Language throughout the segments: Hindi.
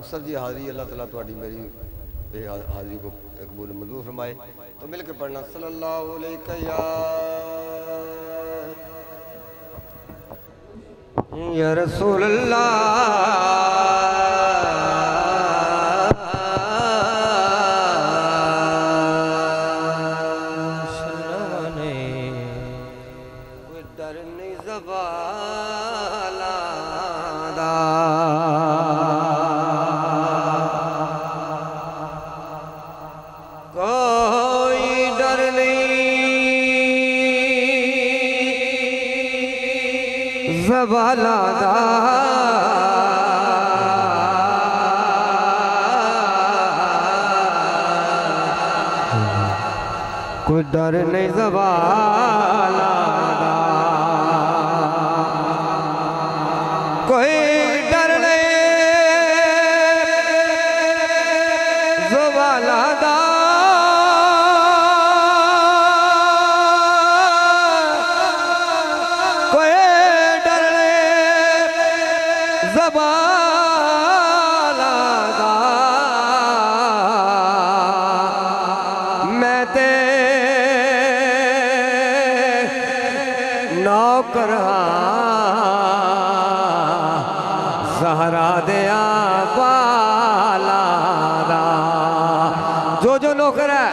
मुक्तसर जी हाज़री अल्लाह ताला तुहाडी मेरी हाज़री को कबूल मंजूर फरमाए। तो मिल के पढ़ना सल्लल्लाहु अलैहि या रसूल ज़बालादा कोई डर नहीं ज़बालादा कोई डर नहीं ज़बालादा मैं ते नौकर ज़हरा दिया बाला दा। जो नौकर है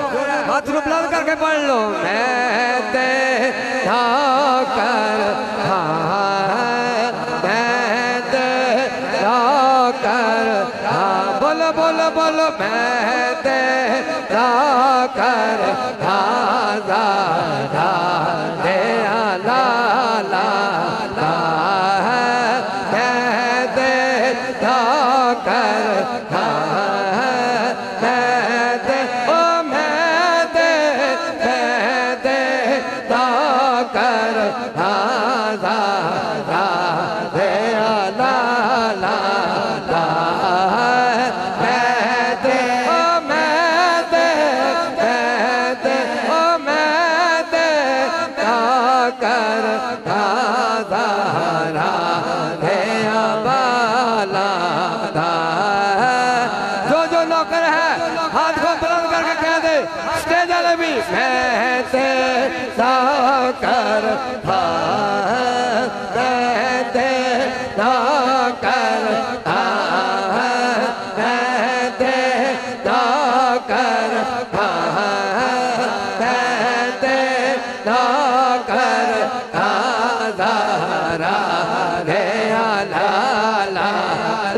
हाथ को बुलंद करके पढ़ लो। मैं ते नौकर बोलो बोलो बोलो मैं तेरा कर धा दे ला ला ला मैं तेरा कर जो नौकर है हाथ को बुलंद करके कह दे स्टेज वाले भी मैं तेरा कर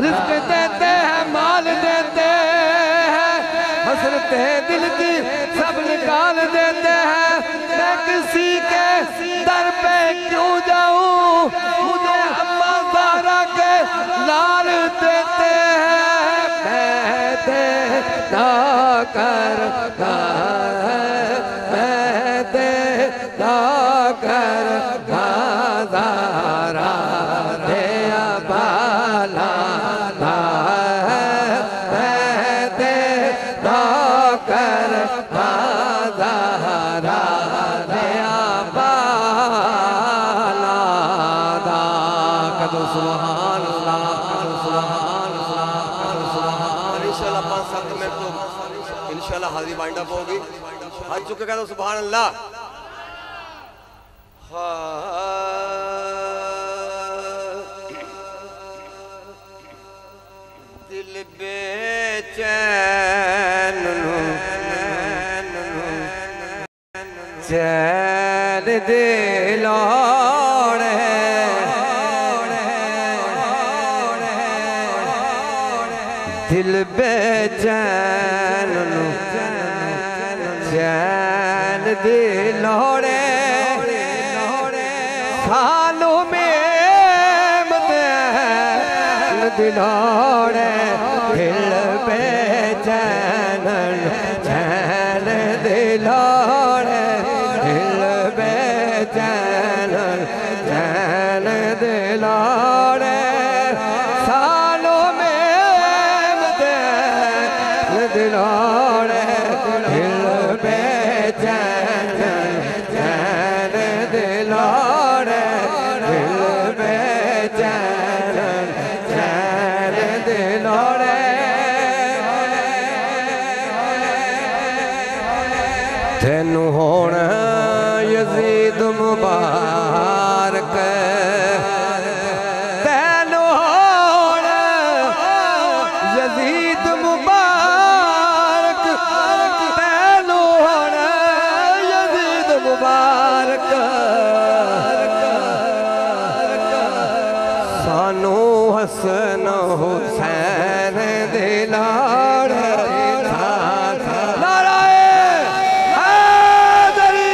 रिज़्क़ देते हैं माल देते हैं हसरते दिल की सब निकाल देते हैं। मैं किसी के दर पे क्यों जाऊं मुझे अम्मा ज़हरा के लाल देते हैं। मैं तेरा कर मैं तेरा कर ज़हरा दे बाला इंशाल्लाह हाज़िरी वाइंड अप होगी। हाथ चुके कह दो सुभान अल्लाह। दिल बेचैन चैन दिलोड़े दिल बेचैन चैन दिलोड़े सालों में दिलोड़े दिल बेचैन चैन दिलोड़े दिल बेचैन चैन दिलोड़े सालों में दिलोड़े दिल बेचैन चैन दिलोड़े दिल बेचैन चैन दिलोड़े लाड़ नाराए हैदरी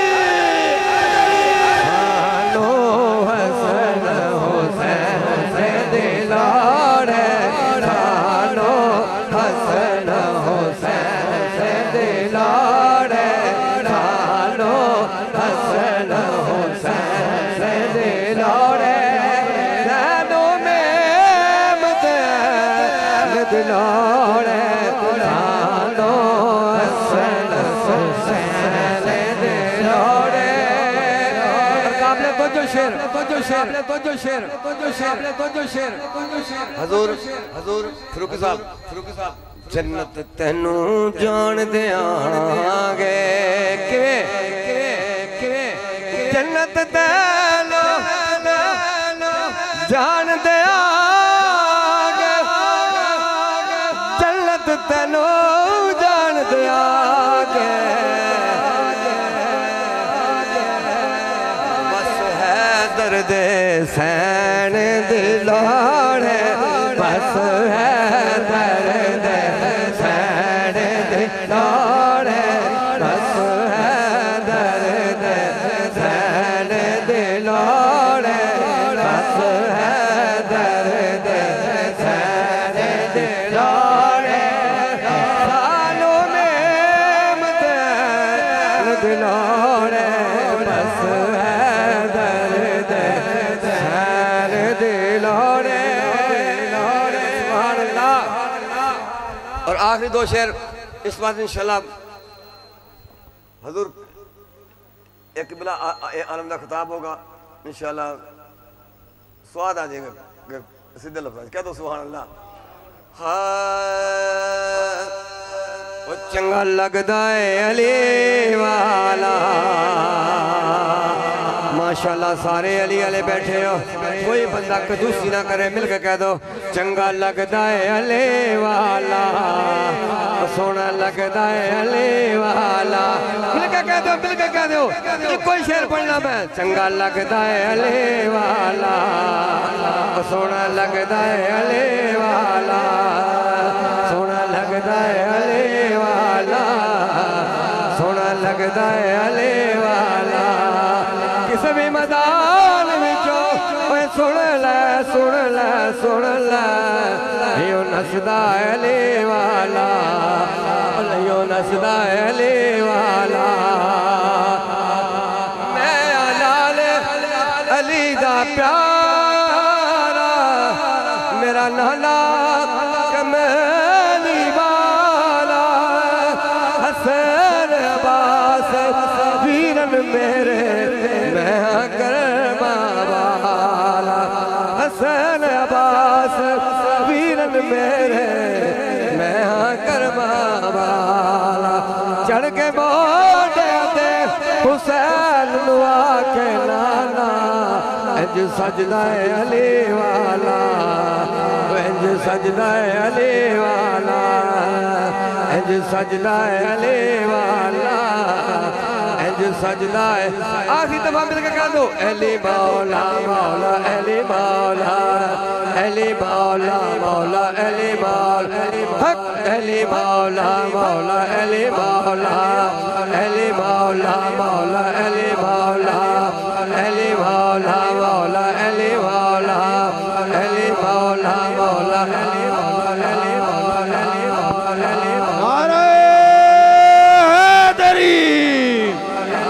खानो हसन हुसैन दे लाड़ खानो हसन हुसैन दे लाड़ खानो हसन हुसैन दे लाड़ दिलाड़े खानो हसन हुसैन दिलाड़े काबले तो शेर हजूर फरूकी साहब जन्नत तेनू जान देंगे जन्नत तेनू जान तेनू जान दियागे बस है दर्द सैन दिलाड़े बस है दर्द सैन दिलाड़े बस है दर्द सैन दिलाड़े बस है दर्द सैन दिलाड़े दिलाड़े बस है दर्द सैन दिलाड़े और आखिरी दो शेर इस बात इंशाल्लाह हजूर एक बिला आलम का खिताब होगा इंशाल्लाह स्वाद आ जाएगा सीधे लफ्ज़ कह दो सुभान अल्लाह हाँ वो चंगा लगदा है अली वाला माशाल्लाह सारे अली वाले बैठे हो कोई बंदा कंजूसी ना करे मिल के कह दो चंगा लगदा है अली वाला सोना लगदा है अली वाला मिल के कह दो कोई शेर पढ़ना मैं चंगा लगदा है अली वाला सोना लगदा है अली वाला सोना लगदा है अली सोना लगदा है अली वाला किस भी मैदान विचों सुन ले यो नसदा है अली वाला यो नसदा है अली वाला मैं लाल अली दा प्यारा मेरा नाना कमली वाला हसन अब्बास वीरन मेरे मैं करमा वाला हसन अब्बास वीरन मेरे मैं करमा वाला चढ़ के मोटे दे हुसैन नुआ के नाना इंज सजदा है अली वाला इंज सजदा है अली वाला इंज सजदा है अली वाला इंज सजदा है आखिरी दफा मिलकर कह दो अली मौला मौला अली मौला अली मौला मौला अली मौला हक अली मौला मौला अली मौला अली मौला मौला अली मौला अली मौला मौला अली मौला अली मौला मौला अली